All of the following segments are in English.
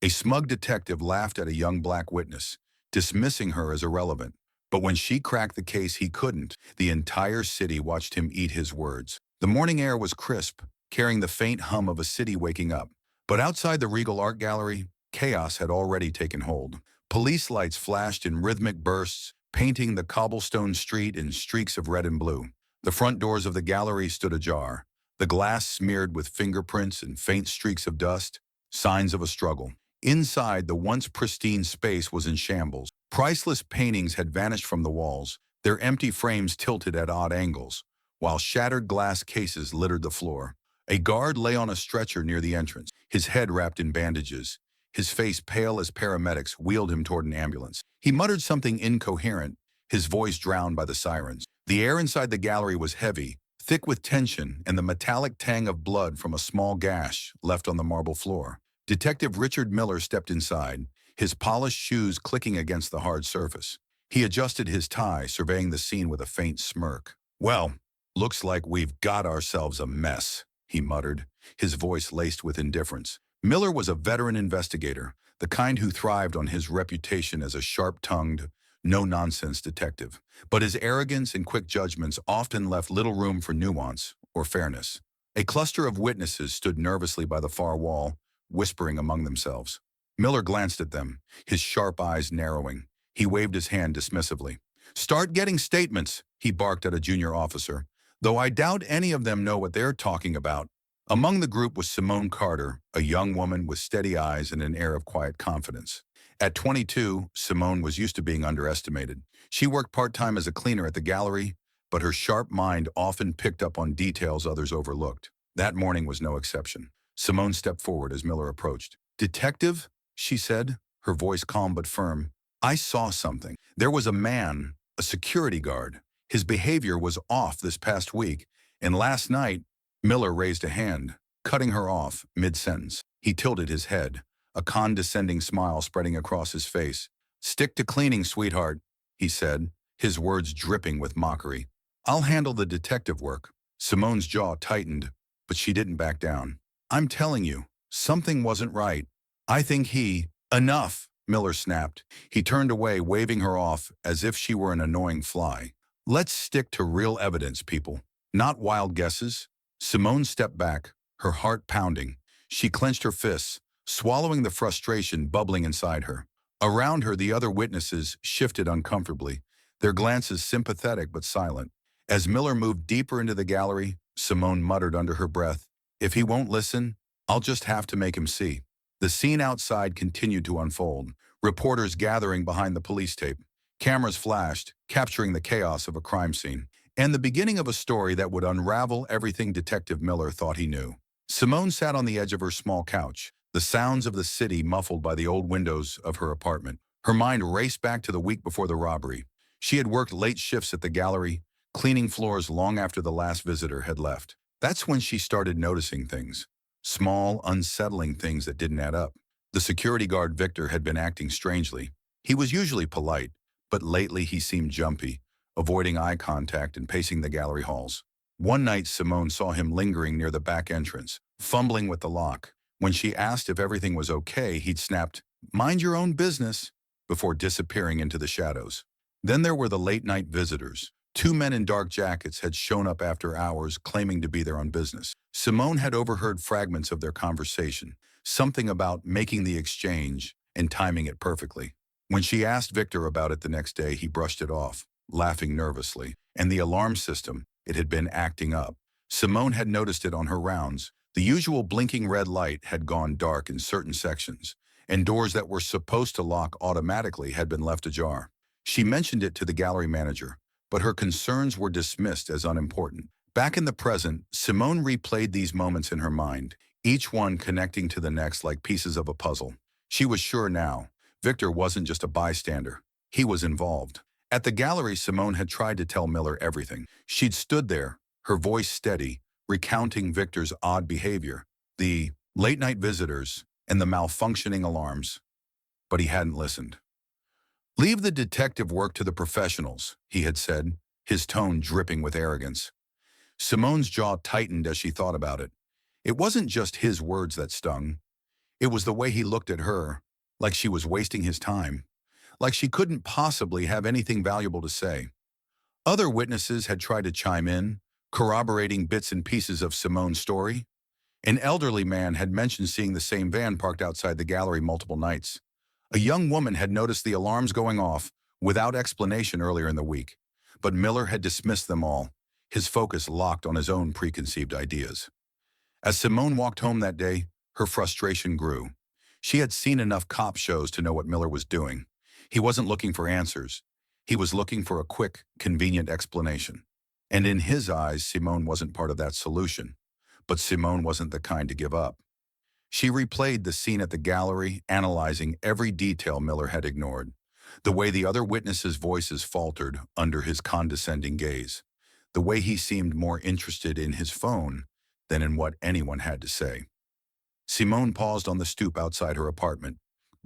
A smug detective laughed at a young black witness, dismissing her as irrelevant. But when she cracked the case he couldn't, the entire city watched him eat his words. The morning air was crisp, carrying the faint hum of a city waking up. But outside the Regal Art Gallery, chaos had already taken hold. Police lights flashed in rhythmic bursts, painting the cobblestone street in streaks of red and blue. The front doors of the gallery stood ajar, the glass smeared with fingerprints and faint streaks of dust, signs of a struggle. Inside, the once pristine space was in shambles. Priceless paintings had vanished from the walls, their empty frames tilted at odd angles, while shattered glass cases littered the floor. A guard lay on a stretcher near the entrance, his head wrapped in bandages, his face pale as paramedics wheeled him toward an ambulance. He muttered something incoherent, his voice drowned by the sirens. The air inside the gallery was heavy, thick with tension and the metallic tang of blood from a small gash left on the marble floor. Detective Richard Miller stepped inside, his polished shoes clicking against the hard surface. He adjusted his tie, surveying the scene with a faint smirk. "Well, looks like we've got ourselves a mess," he muttered, his voice laced with indifference. Miller was a veteran investigator, the kind who thrived on his reputation as a sharp-tongued, no-nonsense detective. But his arrogance and quick judgments often left little room for nuance or fairness. A cluster of witnesses stood nervously by the far wall, whispering among themselves. Miller glanced at them, his sharp eyes narrowing. He waved his hand dismissively. "Start getting statements," he barked at a junior officer, "though I doubt any of them know what they're talking about." Among the group was Simone Carter, a young woman with steady eyes and an air of quiet confidence. At 22, Simone was used to being underestimated. She worked part-time as a cleaner at the gallery, but her sharp mind often picked up on details others overlooked. That morning was no exception. Simone stepped forward as Miller approached. "Detective," she said, her voice calm but firm, "I saw something. There was a man, a security guard. His behavior was off this past week, and last night—" Miller raised a hand, cutting her off mid-sentence. He tilted his head, a condescending smile spreading across his face. "Stick to cleaning, sweetheart," he said, his words dripping with mockery. "I'll handle the detective work." Simone's jaw tightened, but she didn't back down. "I'm telling you, something wasn't right. I think he—" "Enough," Miller snapped. He turned away, waving her off as if she were an annoying fly. "Let's stick to real evidence, people, not wild guesses." Simone stepped back, her heart pounding. She clenched her fists, swallowing the frustration bubbling inside her. Around her, the other witnesses shifted uncomfortably, their glances sympathetic but silent. As Miller moved deeper into the gallery, Simone muttered under her breath, "If he won't listen, I'll just have to make him see." The scene outside continued to unfold, reporters gathering behind the police tape. Cameras flashed, capturing the chaos of a crime scene, and the beginning of a story that would unravel everything Detective Miller thought he knew. Simone sat on the edge of her small couch, the sounds of the city muffled by the old windows of her apartment. Her mind raced back to the week before the robbery. She had worked late shifts at the gallery, cleaning floors long after the last visitor had left. That's when she started noticing things. Small, unsettling things that didn't add up. The security guard Victor had been acting strangely. He was usually polite, but lately he seemed jumpy, avoiding eye contact and pacing the gallery halls. One night, Simone saw him lingering near the back entrance, fumbling with the lock. When she asked if everything was okay, he'd snapped, "Mind your own business," before disappearing into the shadows. Then there were the late-night visitors. Two men in dark jackets had shown up after hours, claiming to be there on business. Simone had overheard fragments of their conversation, something about making the exchange and timing it perfectly. When she asked Victor about it the next day, he brushed it off, laughing nervously. And the alarm system, it had been acting up. Simone had noticed it on her rounds. The usual blinking red light had gone dark in certain sections, and doors that were supposed to lock automatically had been left ajar. She mentioned it to the gallery manager, but her concerns were dismissed as unimportant. Back in the present, Simone replayed these moments in her mind, each one connecting to the next like pieces of a puzzle. She was sure now, Victor wasn't just a bystander. He was involved. At the gallery, Simone had tried to tell Miller everything. She'd stood there, her voice steady, recounting Victor's odd behavior, the late-night visitors, and the malfunctioning alarms. But he hadn't listened. "Leave the detective work to the professionals," he had said, his tone dripping with arrogance. Simone's jaw tightened as she thought about it. It wasn't just his words that stung. It was the way he looked at her, like she was wasting his time, like she couldn't possibly have anything valuable to say. Other witnesses had tried to chime in, corroborating bits and pieces of Simone's story. An elderly man had mentioned seeing the same van parked outside the gallery multiple nights. A young woman had noticed the alarms going off without explanation earlier in the week, but Miller had dismissed them all, his focus locked on his own preconceived ideas. As Simone walked home that day, her frustration grew. She had seen enough cop shows to know what Miller was doing. He wasn't looking for answers. He was looking for a quick, convenient explanation. And in his eyes, Simone wasn't part of that solution. But Simone wasn't the kind to give up. She replayed the scene at the gallery, analyzing every detail Miller had ignored. The way the other witnesses' voices faltered under his condescending gaze. The way he seemed more interested in his phone than in what anyone had to say. Simone paused on the stoop outside her apartment,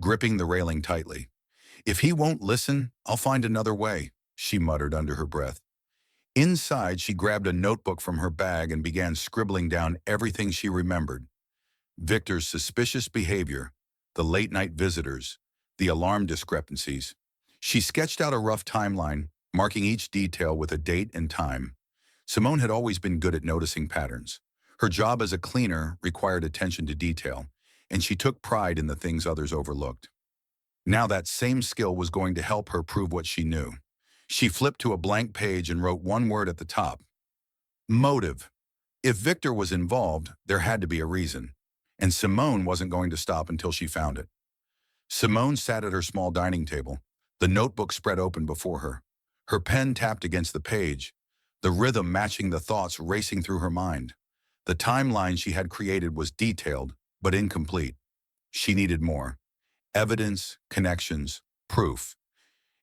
gripping the railing tightly. "If he won't listen, I'll find another way," she muttered under her breath. Inside, she grabbed a notebook from her bag and began scribbling down everything she remembered. Victor's suspicious behavior, the late-night visitors, the alarm discrepancies. She sketched out a rough timeline, marking each detail with a date and time. Simone had always been good at noticing patterns. Her job as a cleaner required attention to detail, and she took pride in the things others overlooked. Now that same skill was going to help her prove what she knew. She flipped to a blank page and wrote one word at the top. Motive. If Victor was involved, there had to be a reason, and Simone wasn't going to stop until she found it. Simone sat at her small dining table, the notebook spread open before her. Her pen tapped against the page, the rhythm matching the thoughts racing through her mind. The timeline she had created was detailed, but incomplete. She needed more. Evidence, connections, proof.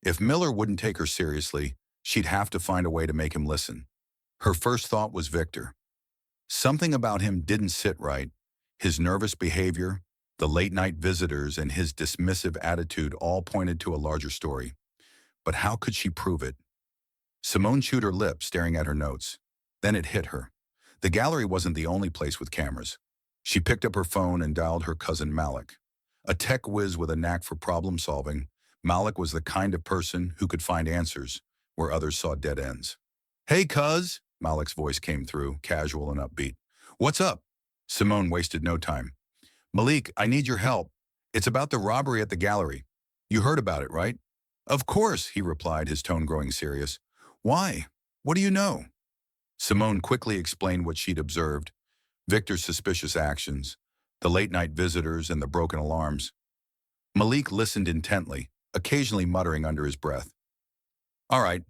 If Miller wouldn't take her seriously, she'd have to find a way to make him listen. Her first thought was Victor. Something about him didn't sit right. His nervous behavior, the late-night visitors, and his dismissive attitude all pointed to a larger story. But how could she prove it? Simone chewed her lip, staring at her notes. Then it hit her. The gallery wasn't the only place with cameras. She picked up her phone and dialed her cousin Malik. A tech whiz with a knack for problem-solving, Malik was the kind of person who could find answers where others saw dead ends. "Hey, cuz," Malik's voice came through, casual and upbeat. "What's up?" Simone wasted no time. "Malik, I need your help. It's about the robbery at the gallery. You heard about it, right?" "Of course," he replied, his tone growing serious. "Why? What do you know?" Simone quickly explained what she'd observed, Victor's suspicious actions, the late-night visitors, and the broken alarms. Malik listened intently, occasionally muttering under his breath. "All right,"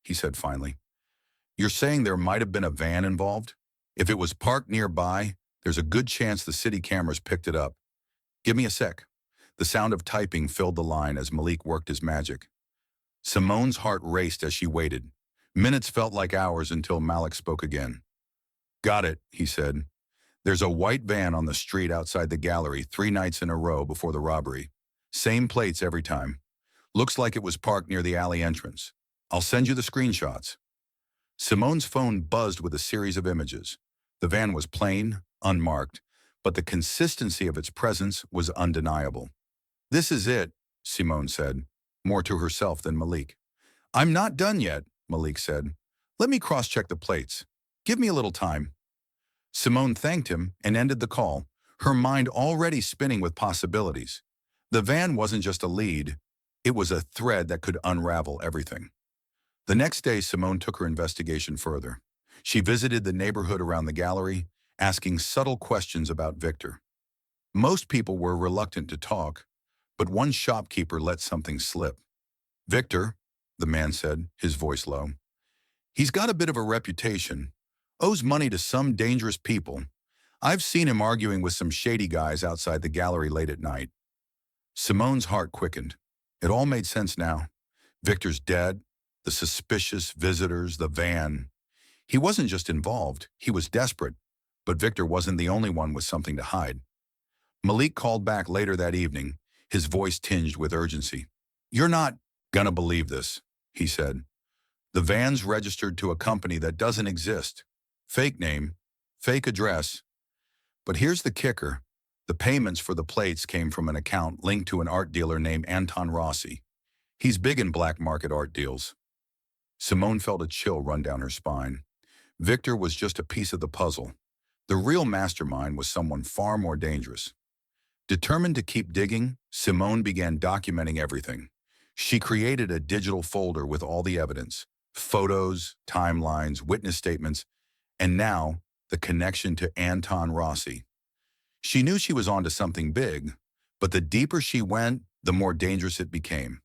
he said finally. "You're saying there might have been a van involved? If it was parked nearby, there's a good chance the city cameras picked it up. Give me a sec." The sound of typing filled the line as Malik worked his magic. Simone's heart raced as she waited. Minutes felt like hours until Malik spoke again. "Got it," he said. "There's a white van on the street outside the gallery 3 nights in a row before the robbery. Same plates every time. Looks like it was parked near the alley entrance. I'll send you the screenshots." Simone's phone buzzed with a series of images. The van was plain, unmarked, but the consistency of its presence was undeniable. "This is it," Simone said, more to herself than Malik. "I'm not done yet," Malik said. "Let me cross-check the plates. Give me a little time." Simone thanked him and ended the call, her mind already spinning with possibilities. The van wasn't just a lead, it was a thread that could unravel everything. The next day, Simone took her investigation further. She visited the neighborhood around the gallery, asking subtle questions about Victor. Most people were reluctant to talk, but one shopkeeper let something slip. "Victor," the man said, his voice low. "He's got a bit of a reputation, owes money to some dangerous people. I've seen him arguing with some shady guys outside the gallery late at night." Simone's heart quickened. It all made sense now. Victor's dead, the suspicious visitors, the van. He wasn't just involved, he was desperate, but Victor wasn't the only one with something to hide. Malik called back later that evening, his voice tinged with urgency. "You're not gonna believe this," he said. "The van's registered to a company that doesn't exist. Fake name, fake address. But here's the kicker. The payments for the plates came from an account linked to an art dealer named Anton Rossi. He's big in black market art deals. Simone felt a chill run down her spine. Victor was just a piece of the puzzle. The real mastermind was someone far more dangerous. Determined to keep digging, Simone began documenting everything. She created a digital folder with all the evidence, photos, timelines, witness statements, and now the connection to Anton Rossi. She knew she was onto something big, but the deeper she went, the more dangerous it became.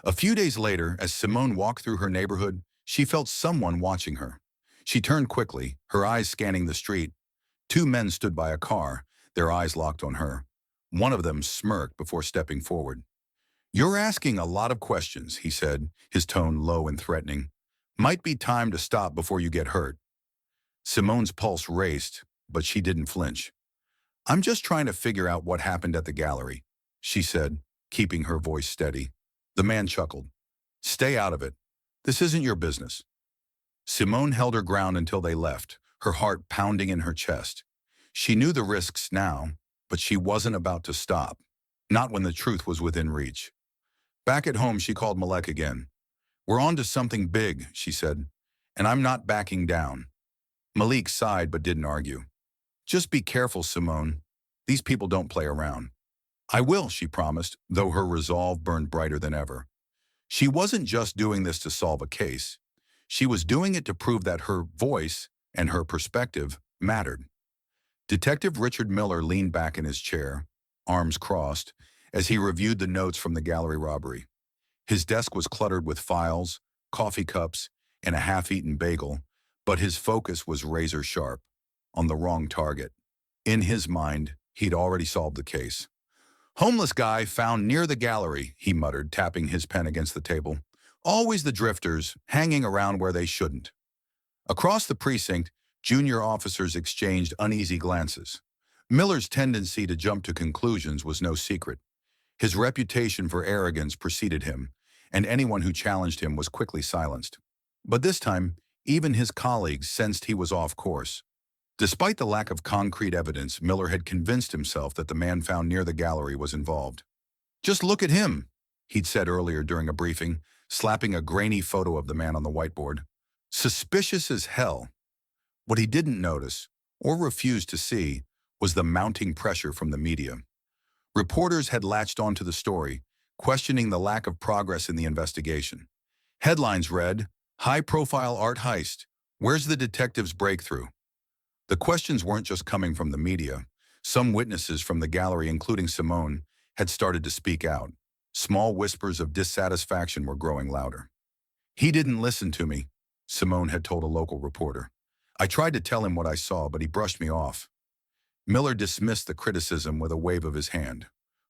A few days later, as Simone walked through her neighborhood, she felt someone watching her. She turned quickly, her eyes scanning the street. Two men stood by a car, their eyes locked on her. One of them smirked before stepping forward. "You're asking a lot of questions," he said, his tone low and threatening. "Might be time to stop before you get hurt." Simone's pulse raced, but she didn't flinch. "I'm just trying to figure out what happened at the gallery," she said, keeping her voice steady. The man chuckled. "Stay out of it. This isn't your business." Simone held her ground until they left, her heart pounding in her chest. She knew the risks now, but she wasn't about to stop. Not when the truth was within reach. Back at home, she called Malek again. "We're on to something big," she said, "and I'm not backing down." Malik sighed but didn't argue. "Just be careful, Simone. These people don't play around." "I will," she promised, though her resolve burned brighter than ever. She wasn't just doing this to solve a case. She was doing it to prove that her voice and her perspective mattered. Detective Richard Miller leaned back in his chair, arms crossed, as he reviewed the notes from the gallery robbery. His desk was cluttered with files, coffee cups, and a half-eaten bagel, but his focus was razor sharp, on the wrong target. In his mind, he'd already solved the case. "Homeless guy found near the gallery," he muttered, tapping his pen against the table. "Always the drifters, hanging around where they shouldn't." Across the precinct, junior officers exchanged uneasy glances. Miller's tendency to jump to conclusions was no secret. His reputation for arrogance preceded him, and anyone who challenged him was quickly silenced. But this time, even his colleagues sensed he was off course. Despite the lack of concrete evidence, Miller had convinced himself that the man found near the gallery was involved. "Just look at him," he'd said earlier during a briefing, slapping a grainy photo of the man on the whiteboard. "Suspicious as hell." What he didn't notice, or refused to see, was the mounting pressure from the media. Reporters had latched onto the story, questioning the lack of progress in the investigation. Headlines read, "High-profile art heist. Where's the detective's breakthrough?" The questions weren't just coming from the media. Some witnesses from the gallery, including Simone, had started to speak out. Small whispers of dissatisfaction were growing louder. "He didn't listen to me," Simone had told a local reporter. "I tried to tell him what I saw, but he brushed me off." Miller dismissed the criticism with a wave of his hand.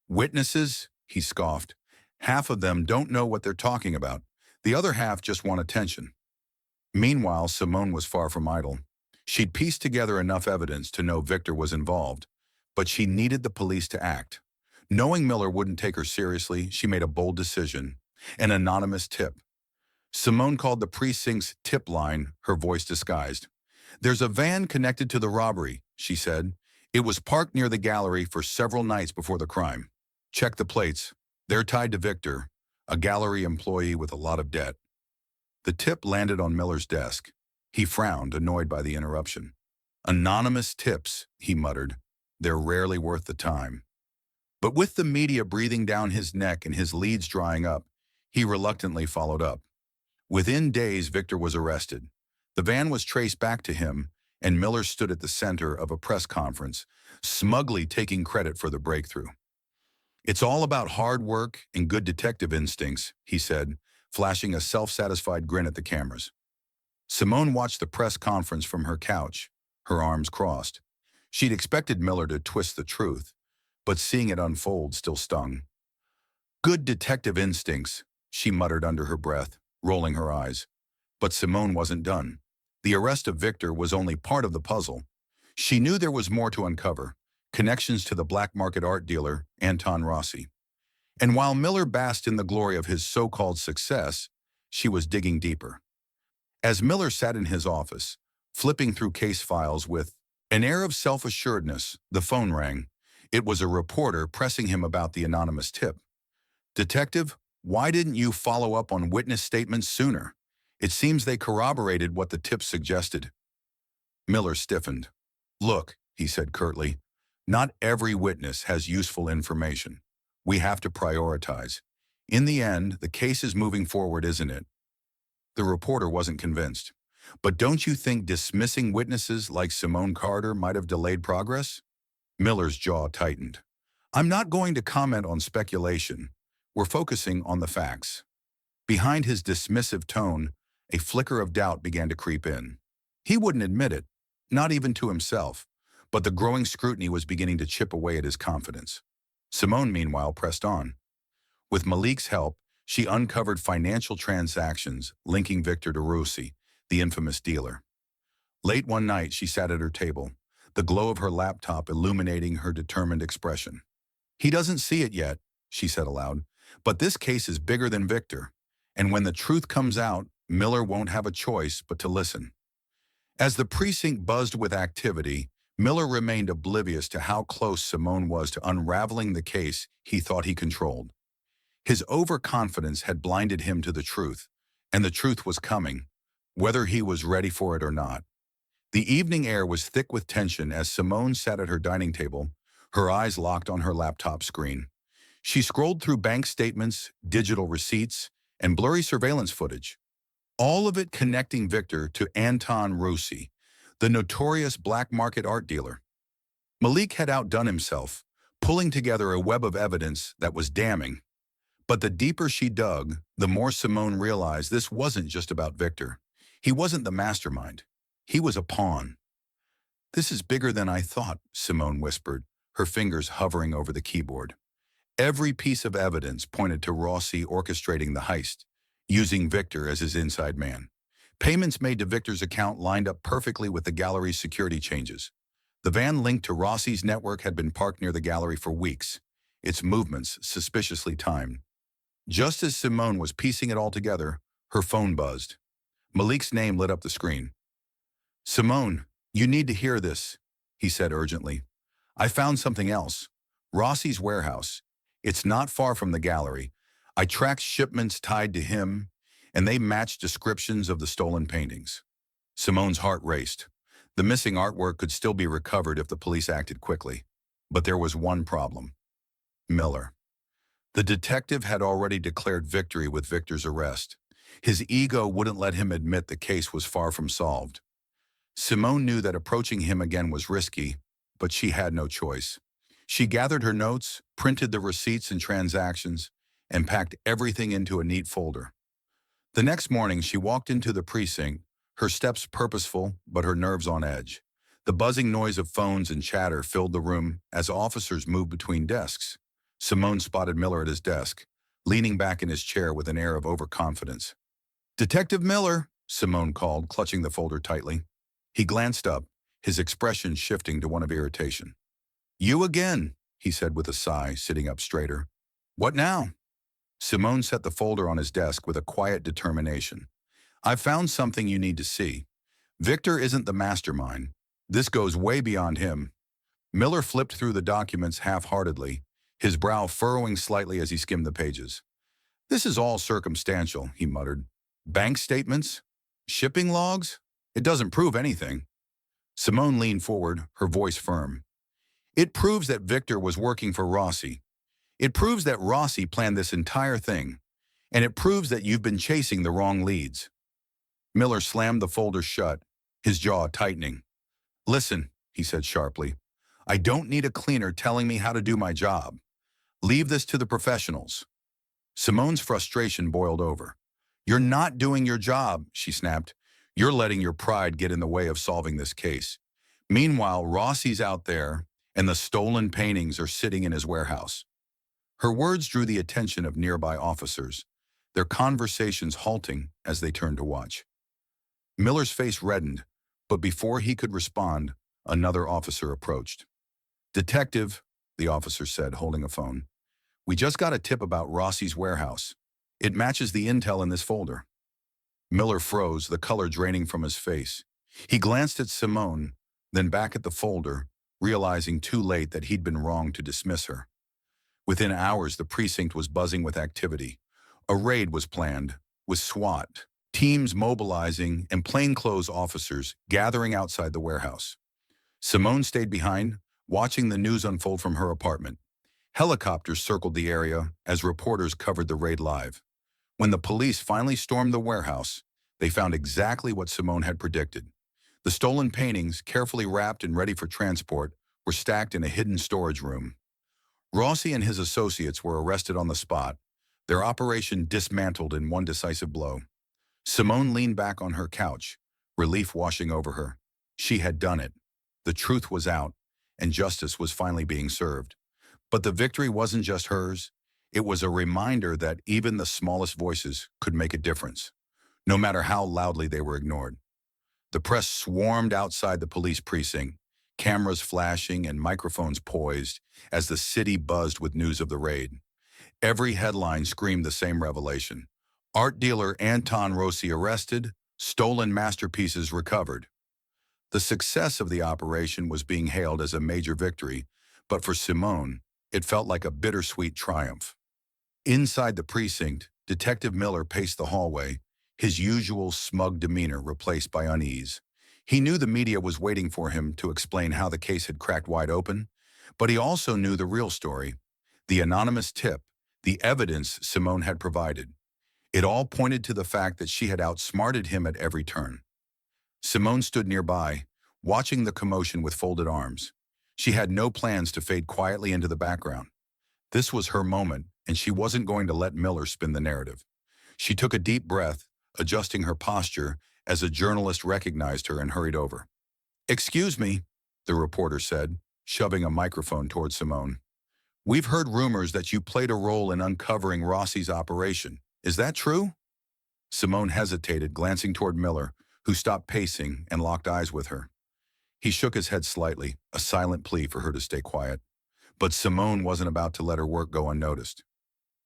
"Witnesses?" he scoffed. "Half of them don't know what they're talking about. The other half just want attention." Meanwhile, Simone was far from idle. She'd pieced together enough evidence to know Victor was involved, but she needed the police to act. Knowing Miller wouldn't take her seriously, she made a bold decision: an anonymous tip. Simone called the precinct's tip line, her voice disguised. "There's a van connected to the robbery," she said. "It was parked near the gallery for several nights before the crime. Check the plates. They're tied to Victor, a gallery employee with a lot of debt." The tip landed on Miller's desk. He frowned, annoyed by the interruption. "Anonymous tips," he muttered. "They're rarely worth the time." But with the media breathing down his neck and his leads drying up, he reluctantly followed up. Within days, Victor was arrested. The van was traced back to him, and Miller stood at the center of a press conference, smugly taking credit for the breakthrough. "It's all about hard work and good detective instincts," he said, flashing a self-satisfied grin at the cameras. Simone watched the press conference from her couch, her arms crossed. She'd expected Miller to twist the truth, but seeing it unfold still stung. "Good detective instincts," she muttered under her breath, rolling her eyes. But Simone wasn't done. The arrest of Victor was only part of the puzzle. She knew there was more to uncover, connections to the black market art dealer, Anton Rossi. And while Miller basked in the glory of his so-called success, she was digging deeper. As Miller sat in his office, flipping through case files with an air of self-assuredness, the phone rang. It was a reporter pressing him about the anonymous tip. "Detective, why didn't you follow up on witness statements sooner? It seems they corroborated what the tip suggested." Miller stiffened. "Look," he said curtly, "not every witness has useful information. We have to prioritize. In the end, the case is moving forward, isn't it?" The reporter wasn't convinced. "But don't you think dismissing witnesses like Simone Carter might have delayed progress?" Miller's jaw tightened. "I'm not going to comment on speculation. We're focusing on the facts." Behind his dismissive tone, a flicker of doubt began to creep in. He wouldn't admit it, not even to himself, but the growing scrutiny was beginning to chip away at his confidence. Simone, meanwhile, pressed on. With Malik's help, she uncovered financial transactions linking Victor to Rusi, the infamous dealer. Late one night, she sat at her table, the glow of her laptop illuminating her determined expression. "He doesn't see it yet," she said aloud, "but this case is bigger than Victor, and when the truth comes out, Miller won't have a choice but to listen." As the precinct buzzed with activity, Miller remained oblivious to how close Simone was to unraveling the case he thought he controlled. His overconfidence had blinded him to the truth, and the truth was coming, whether he was ready for it or not. The evening air was thick with tension as Simone sat at her dining table, her eyes locked on her laptop screen. She scrolled through bank statements, digital receipts, and blurry surveillance footage, all of it connecting Victor to Anton Rusi, the notorious black market art dealer. Malik had outdone himself, pulling together a web of evidence that was damning. But the deeper she dug, the more Simone realized this wasn't just about Victor. He wasn't the mastermind. He was a pawn. "This is bigger than I thought," Simone whispered, her fingers hovering over the keyboard. Every piece of evidence pointed to Rossi orchestrating the heist, using Victor as his inside man. Payments made to Victor's account lined up perfectly with the gallery's security changes. The van linked to Rossi's network had been parked near the gallery for weeks, its movements suspiciously timed. Just as Simone was piecing it all together, her phone buzzed. Malik's name lit up the screen. "Simone, you need to hear this," he said urgently. "I found something else. Rossi's warehouse. It's not far from the gallery. I tracked shipments tied to him, and they matched descriptions of the stolen paintings." Simone's heart raced. The missing artwork could still be recovered if the police acted quickly. But there was one problem. Miller. The detective had already declared victory with Victor's arrest. His ego wouldn't let him admit the case was far from solved. Simone knew that approaching him again was risky, but she had no choice. She gathered her notes, printed the receipts and transactions, and packed everything into a neat folder. The next morning, she walked into the precinct, her steps purposeful but her nerves on edge. The buzzing noise of phones and chatter filled the room as officers moved between desks. Simone spotted Miller at his desk, leaning back in his chair with an air of overconfidence. "Detective Miller," Simone called, clutching the folder tightly. He glanced up, his expression shifting to one of irritation. "You again," he said with a sigh, sitting up straighter. "What now?" Simone set the folder on his desk with a quiet determination. "I've found something you need to see. Victor isn't the mastermind. This goes way beyond him." Miller flipped through the documents half-heartedly, his brow furrowing slightly as he skimmed the pages. "This is all circumstantial," he muttered. "Bank statements? Shipping logs? It doesn't prove anything." Simone leaned forward, her voice firm. "It proves that Victor was working for Rossi. It proves that Rossi planned this entire thing. And it proves that you've been chasing the wrong leads." Miller slammed the folder shut, his jaw tightening. "Listen," he said sharply, "I don't need a cleaner telling me how to do my job. Leave this to the professionals." Simone's frustration boiled over. "You're not doing your job," she snapped. "You're letting your pride get in the way of solving this case. Meanwhile, Rossi's out there, and the stolen paintings are sitting in his warehouse." Her words drew the attention of nearby officers, their conversations halting as they turned to watch. Miller's face reddened, but before he could respond, another officer approached. "Detective," the officer said, holding a phone, "we just got a tip about Rossi's warehouse. It matches the intel in this folder." Miller froze, the color draining from his face. He glanced at Simone, then back at the folder, realizing too late that he'd been wrong to dismiss her. Within hours, the precinct was buzzing with activity. A raid was planned, with SWAT, teams mobilizing, and plainclothes officers gathering outside the warehouse. Simone stayed behind, watching the news unfold from her apartment. Helicopters circled the area as reporters covered the raid live. When the police finally stormed the warehouse, they found exactly what Simone had predicted. The stolen paintings, carefully wrapped and ready for transport, were stacked in a hidden storage room. Rossi and his associates were arrested on the spot, their operation dismantled in one decisive blow. Simone leaned back on her couch, relief washing over her. She had done it. The truth was out, and justice was finally being served. But the victory wasn't just hers. It was a reminder that even the smallest voices could make a difference, no matter how loudly they were ignored. The press swarmed outside the police precinct, cameras flashing and microphones poised as the city buzzed with news of the raid. Every headline screamed the same revelation. Art dealer Anton Rossi arrested, stolen masterpieces recovered. The success of the operation was being hailed as a major victory, but for Simone, it felt like a bittersweet triumph. Inside the precinct, Detective Miller paced the hallway, his usual smug demeanor replaced by unease. He knew the media was waiting for him to explain how the case had cracked wide open, but he also knew the real story, the anonymous tip, the evidence Simone had provided. It all pointed to the fact that she had outsmarted him at every turn. Simone stood nearby, watching the commotion with folded arms. She had no plans to fade quietly into the background. This was her moment, and she wasn't going to let Miller spin the narrative. She took a deep breath, adjusting her posture as a journalist recognized her and hurried over. "Excuse me," the reporter said, shoving a microphone toward Simone. "We've heard rumors that you played a role in uncovering Rossi's operation. Is that true?" Simone hesitated, glancing toward Miller, who stopped pacing and locked eyes with her. He shook his head slightly, a silent plea for her to stay quiet. But Simone wasn't about to let her work go unnoticed.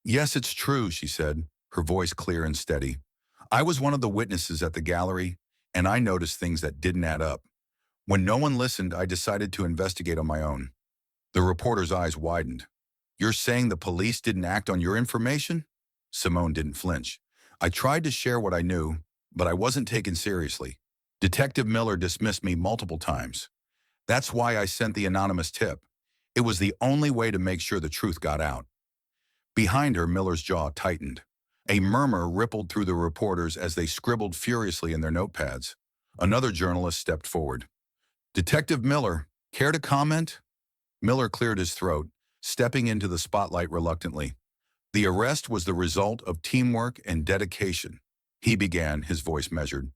"Yes, it's true," she said, her voice clear and steady. "I was one of the witnesses at the gallery, and I noticed things that didn't add up. When no one listened, I decided to investigate on my own." The reporter's eyes widened. "You're saying the police didn't act on your information?" Simone didn't flinch. "I tried to share what I knew, but I wasn't taken seriously. Detective Miller dismissed me multiple times. That's why I sent the anonymous tip. It was the only way to make sure the truth got out." Behind her, Miller's jaw tightened. A murmur rippled through the reporters as they scribbled furiously in their notepads. Another journalist stepped forward. "Detective Miller, care to comment?" Miller cleared his throat, stepping into the spotlight reluctantly. "The arrest was the result of teamwork and dedication," he began, his voice measured.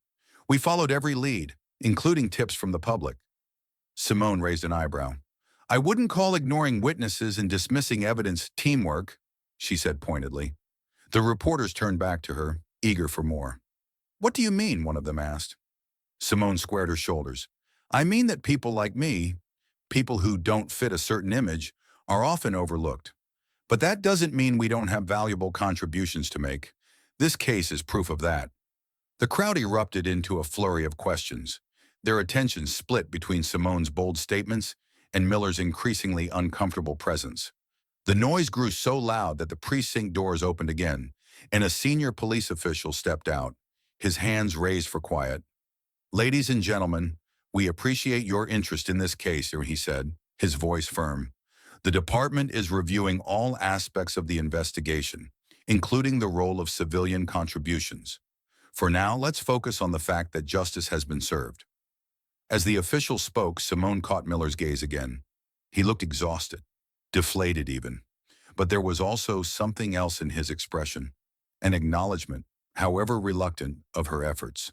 "We followed every lead, including tips from the public." Simone raised an eyebrow. "I wouldn't call ignoring witnesses and dismissing evidence teamwork," she said pointedly. The reporters turned back to her, eager for more. "What do you mean?" one of them asked. Simone squared her shoulders. "I mean that people like me, people who don't fit a certain image, are often overlooked. But that doesn't mean we don't have valuable contributions to make. This case is proof of that." The crowd erupted into a flurry of questions, their attention split between Simone's bold statements and Miller's increasingly uncomfortable presence. The noise grew so loud that the precinct doors opened again, and a senior police official stepped out, his hands raised for quiet. "Ladies and gentlemen, we appreciate your interest in this case," he said, his voice firm. "The department is reviewing all aspects of the investigation, including the role of civilian contributions. For now, let's focus on the fact that justice has been served." As the official spoke, Simone caught Miller's gaze again. He looked exhausted, deflated even. But there was also something else in his expression, an acknowledgement, however reluctant, of her efforts.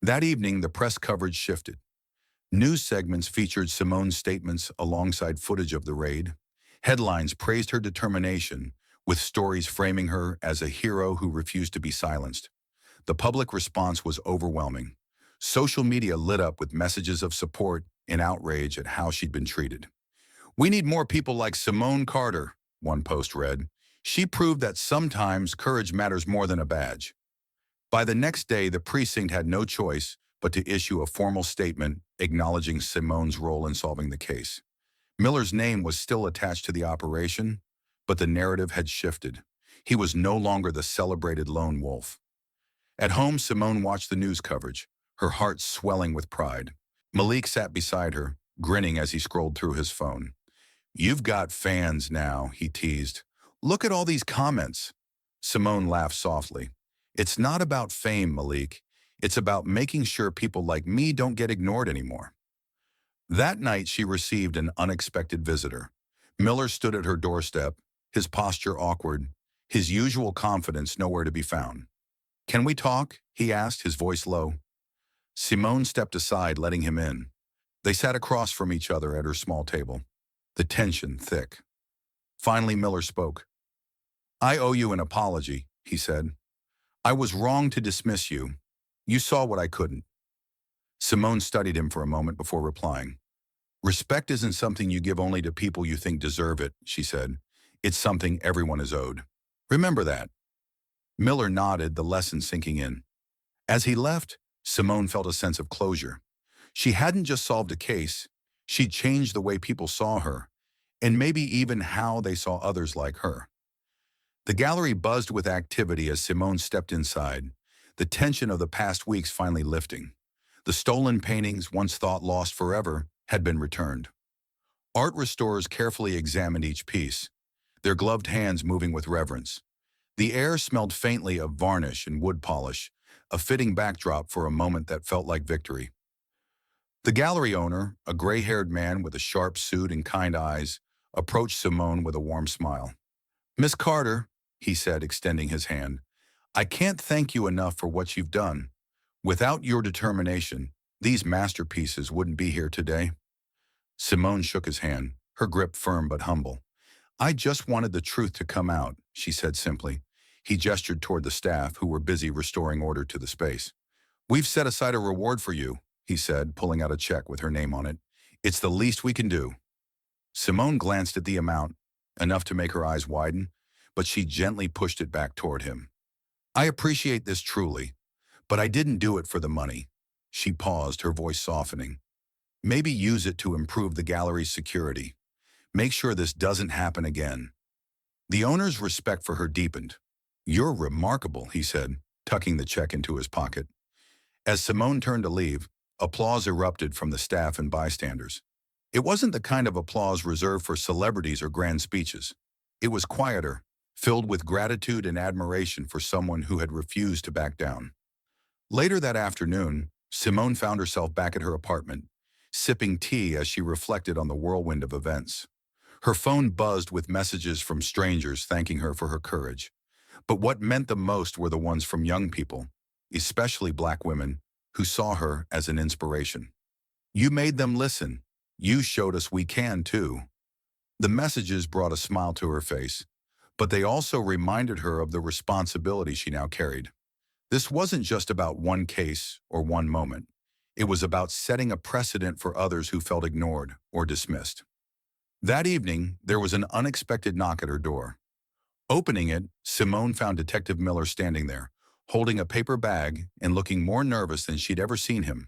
That evening, the press coverage shifted. News segments featured Simone's statements alongside footage of the raid. Headlines praised her determination, with stories framing her as a hero who refused to be silenced. The public response was overwhelming. Social media lit up with messages of support and outrage at how she'd been treated. "We need more people like Simone Carter," one post read. "She proved that sometimes courage matters more than a badge." By the next day, the precinct had no choice but to issue a formal statement acknowledging Simone's role in solving the case. Miller's name was still attached to the operation, but the narrative had shifted. He was no longer the celebrated lone wolf. At home, Simone watched the news coverage, her heart swelling with pride. Malik sat beside her, grinning as he scrolled through his phone. "You've got fans now," he teased. "Look at all these comments." Simone laughed softly. "It's not about fame, Malik. It's about making sure people like me don't get ignored anymore." That night, she received an unexpected visitor. Miller stood at her doorstep, his posture awkward, his usual confidence nowhere to be found. "Can we talk?" he asked, his voice low. Simone stepped aside, letting him in. They sat across from each other at her small table, the tension thick. Finally, Miller spoke. "I owe you an apology," he said. "I was wrong to dismiss you. You saw what I couldn't." Simone studied him for a moment before replying. "Respect isn't something you give only to people you think deserve it," she said. "It's something everyone is owed. Remember that." Miller nodded, the lesson sinking in. As he left, Simone felt a sense of closure. She hadn't just solved a case, she'd changed the way people saw her, and maybe even how they saw others like her. The gallery buzzed with activity as Simone stepped inside, the tension of the past weeks finally lifting. The stolen paintings, once thought lost forever, had been returned. Art restorers carefully examined each piece, their gloved hands moving with reverence. The air smelled faintly of varnish and wood polish, a fitting backdrop for a moment that felt like victory. The gallery owner, a gray-haired man with a sharp suit and kind eyes, approached Simone with a warm smile. "Miss Carter," he said, extending his hand, "I can't thank you enough for what you've done. Without your determination, these masterpieces wouldn't be here today." Simone shook his hand, her grip firm but humble. "I just wanted the truth to come out," she said simply. He gestured toward the staff, who were busy restoring order to the space. "We've set aside a reward for you," he said, pulling out a check with her name on it. "It's the least we can do." Simone glanced at the amount, enough to make her eyes widen, but she gently pushed it back toward him. "I appreciate this truly, but I didn't do it for the money." She paused, her voice softening. "Maybe use it to improve the gallery's security. Make sure this doesn't happen again." The owner's respect for her deepened. "You're remarkable," he said, tucking the check into his pocket. As Simone turned to leave, applause erupted from the staff and bystanders. It wasn't the kind of applause reserved for celebrities or grand speeches. It was quieter, filled with gratitude and admiration for someone who had refused to back down. Later that afternoon, Simone found herself back at her apartment, sipping tea as she reflected on the whirlwind of events. Her phone buzzed with messages from strangers thanking her for her courage. But what meant the most were the ones from young people, especially Black women, who saw her as an inspiration. "You made them listen. You showed us we can too." The messages brought a smile to her face, but they also reminded her of the responsibility she now carried. This wasn't just about one case or one moment. It was about setting a precedent for others who felt ignored or dismissed. That evening, there was an unexpected knock at her door. Opening it, Simone found Detective Miller standing there, holding a paper bag and looking more nervous than she'd ever seen him.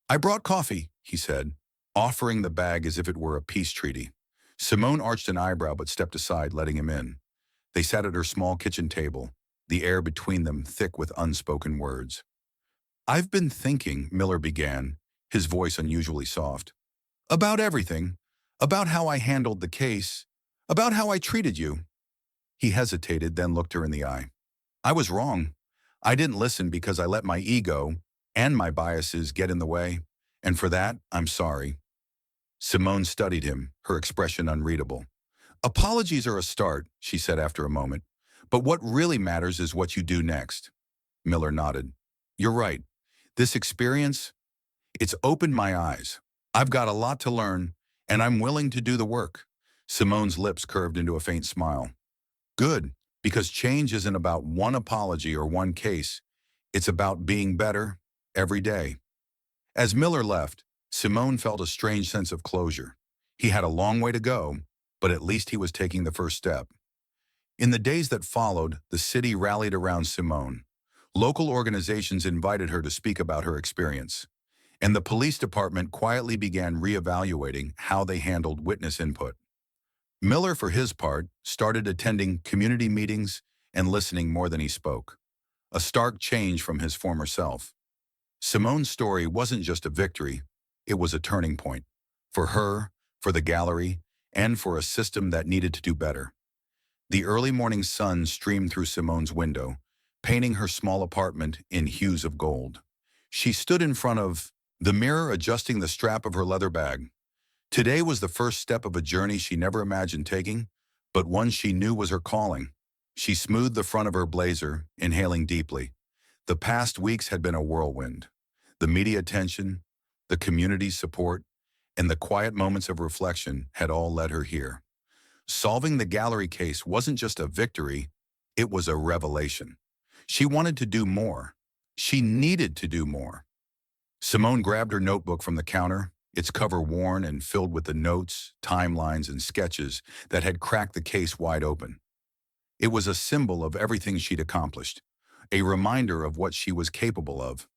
"I brought coffee," he said, offering the bag as if it were a peace treaty. Simone arched an eyebrow but stepped aside, letting him in. They sat at her small kitchen table, the air between them thick with unspoken words. "I've been thinking," Miller began, his voice unusually soft, "about everything, about how I handled the case, about how I treated you." He hesitated, then looked her in the eye. "I was wrong. I didn't listen because I let my ego and my biases get in the way, and for that, I'm sorry." Simone studied him, her expression unreadable. "Apologies are a start," she said after a moment, "but what really matters is what you do next." Miller nodded. "You're right. This experience, it's opened my eyes. I've got a lot to learn, and I'm willing to do the work." Simone's lips curved into a faint smile. "Good, because change isn't about one apology or one case. It's about being better every day." As Miller left, Simone felt a strange sense of closure. He had a long way to go, but at least he was taking the first step. In the days that followed, the city rallied around Simone. Local organizations invited her to speak about her experience, and the police department quietly began reevaluating how they handled witness input. Miller, for his part, started attending community meetings and listening more than he spoke, a stark change from his former self. Simone's story wasn't just a victory, it was a turning point. For her, for the gallery, and for a system that needed to do better. The early morning sun streamed through Simone's window, painting her small apartment in hues of gold. She stood in front of the mirror, adjusting the strap of her leather bag. Today was the first step of a journey she never imagined taking, but one she knew was her calling. She smoothed the front of her blazer, inhaling deeply. The past weeks had been a whirlwind. The media attention, the community's support, and the quiet moments of reflection had all led her here. Solving the gallery case wasn't just a victory, it was a revelation. She wanted to do more. She needed to do more. Simone grabbed her notebook from the counter, its cover worn and filled with the notes, timelines, and sketches that had cracked the case wide open. It was a symbol of everything she'd accomplished, a reminder of what she was capable of,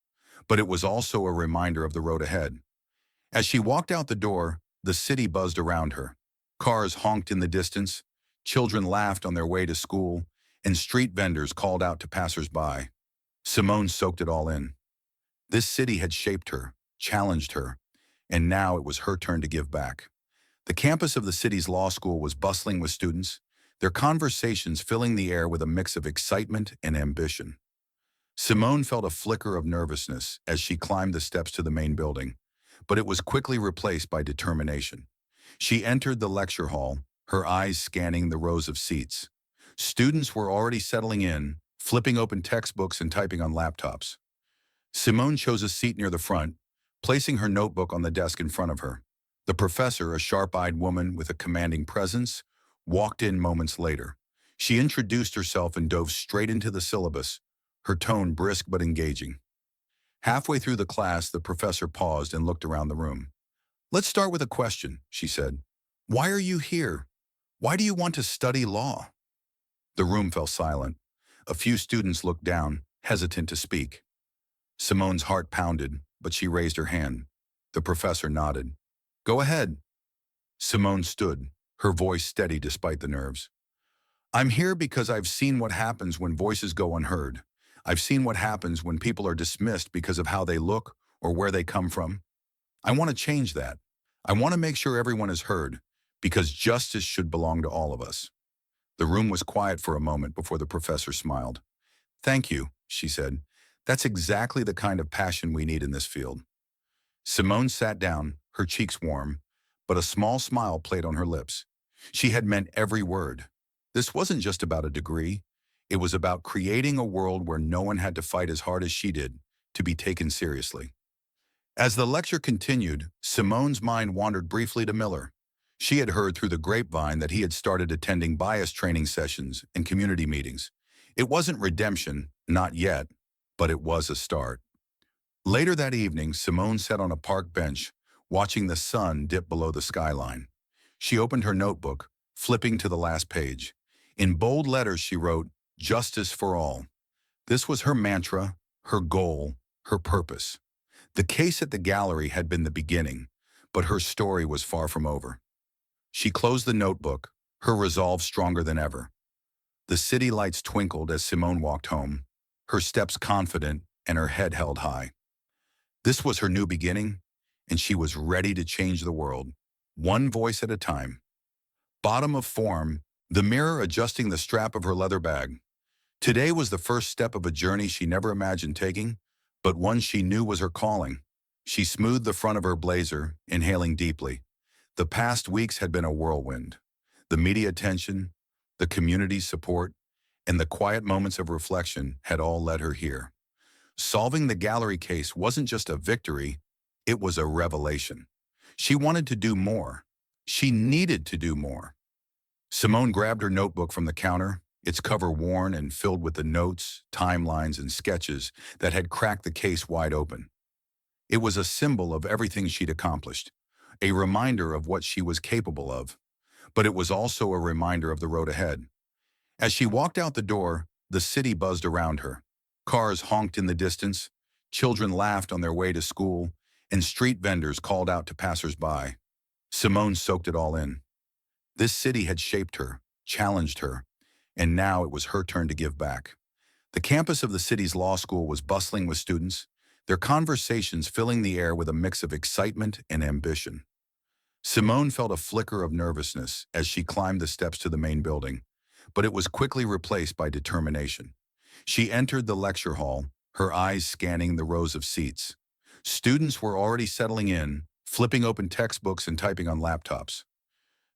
but it was also a reminder of the road ahead. As she walked out the door, the city buzzed around her. Cars honked in the distance, children laughed on their way to school, and street vendors called out to passers-by. Simone soaked it all in. This city had shaped her, challenged her, and now it was her turn to give back. The campus of the city's law school was bustling with students, their conversations filling the air with a mix of excitement and ambition. Simone felt a flicker of nervousness as she climbed the steps to the main building, but it was quickly replaced by determination. She entered the lecture hall, her eyes scanning the rows of seats. Students were already settling in, flipping open textbooks and typing on laptops. Simone chose a seat near the front, placing her notebook on the desk in front of her. The professor, a sharp-eyed woman with a commanding presence, walked in moments later. She introduced herself and dove straight into the syllabus, her tone brisk but engaging. Halfway through the class, the professor paused and looked around the room. "Let's start with a question," she said. "Why are you here? Why do you want to study law?" The room fell silent. A few students looked down, hesitant to speak. Simone's heart pounded, but she raised her hand. The professor nodded. "Go ahead." Simone stood, her voice steady despite the nerves. "I'm here because I've seen what happens when voices go unheard. I've seen what happens when people are dismissed because of how they look or where they come from. I want to change that. I want to make sure everyone is heard, because justice should belong to all of us." The room was quiet for a moment before the professor smiled. "Thank you," she said. "That's exactly the kind of passion we need in this field." Simone sat down, her cheeks warm, but a small smile played on her lips. She had meant every word. This wasn't just about a degree. It was about creating a world where no one had to fight as hard as she did to be taken seriously. As the lecture continued, Simone's mind wandered briefly to Miller. She had heard through the grapevine that he had started attending bias training sessions and community meetings. It wasn't redemption, not yet, but it was a start. Later that evening, Simone sat on a park bench, watching the sun dip below the skyline. She opened her notebook, flipping to the last page. In bold letters she wrote, "Justice for all." This was her mantra, her goal, her purpose. The case at the gallery had been the beginning, but her story was far from over. She closed the notebook, her resolve stronger than ever. The city lights twinkled as Simone walked home, her steps confident and her head held high. This was her new beginning, and she was ready to change the world, one voice at a time. Bottom of form, the mirror adjusting the strap of her leather bag. Today was the first step of a journey she never imagined taking, but one she knew was her calling. She smoothed the front of her blazer, inhaling deeply. The past weeks had been a whirlwind. The media attention, the community's support, and the quiet moments of reflection had all led her here. Solving the gallery case wasn't just a victory, it was a revelation. She wanted to do more. She needed to do more. Simone grabbed her notebook from the counter, its cover worn and filled with the notes, timelines, and sketches that had cracked the case wide open. It was a symbol of everything she'd accomplished, a reminder of what she was capable of, but it was also a reminder of the road ahead. As she walked out the door, the city buzzed around her. Cars honked in the distance, children laughed on their way to school, and street vendors called out to passers-by. Simone soaked it all in. This city had shaped her, challenged her, and now it was her turn to give back. The campus of the city's law school was bustling with students, their conversations filling the air with a mix of excitement and ambition. Simone felt a flicker of nervousness as she climbed the steps to the main building, but it was quickly replaced by determination. She entered the lecture hall, her eyes scanning the rows of seats. Students were already settling in, flipping open textbooks and typing on laptops.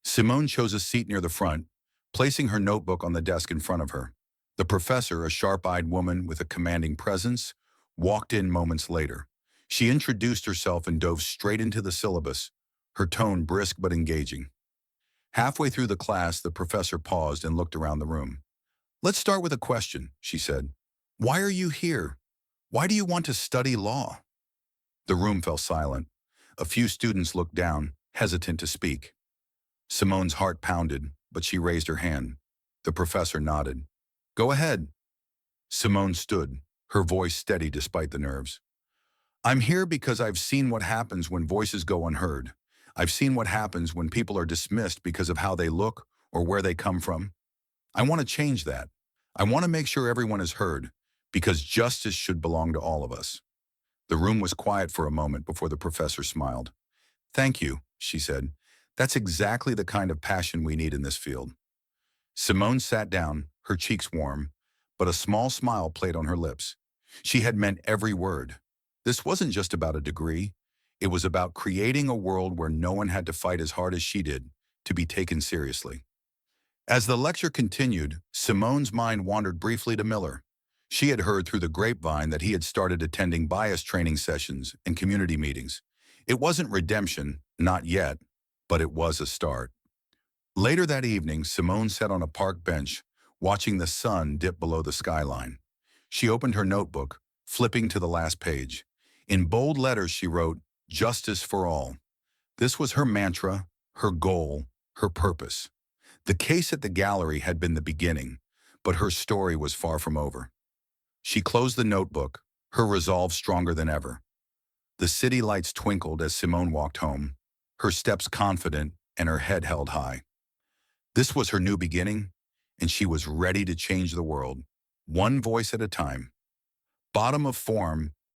Simone chose a seat near the front, placing her notebook on the desk in front of her. The professor, a sharp-eyed woman with a commanding presence, walked in moments later. She introduced herself and dove straight into the syllabus, her tone brisk but engaging. Halfway through the class, the professor paused and looked around the room. "Let's start with a question," she said. "Why are you here? Why do you want to study law?" The room fell silent. A few students looked down, hesitant to speak. Simone's heart pounded, but she raised her hand. The professor nodded. "Go ahead." Simone stood, her voice steady despite the nerves. "I'm here because I've seen what happens when voices go unheard. I've seen what happens when people are dismissed because of how they look or where they come from. I want to change that. I want to make sure everyone is heard, because justice should belong to all of us." The room was quiet for a moment before the professor smiled. "Thank you," she said. "That's exactly the kind of passion we need in this field." Simone sat down, her cheeks warm, but a small smile played on her lips. She had meant every word. This wasn't just about a degree. It was about creating a world where no one had to fight as hard as she did to be taken seriously. As the lecture continued, Simone's mind wandered briefly to Miller. She had heard through the grapevine that he had started attending bias training sessions and community meetings. It wasn't redemption, not yet, but it was a start. Later that evening, Simone sat on a park bench, watching the sun dip below the skyline. She opened her notebook, flipping to the last page. In bold letters, she wrote, "Justice for all." This was her mantra, her goal, her purpose. The case at the gallery had been the beginning, but her story was far from over. She closed the notebook, her resolve stronger than ever. The city lights twinkled as Simone walked home, her steps confident and her head held high. This was her new beginning, and she was ready to change the world, one voice at a time. Bottom of form,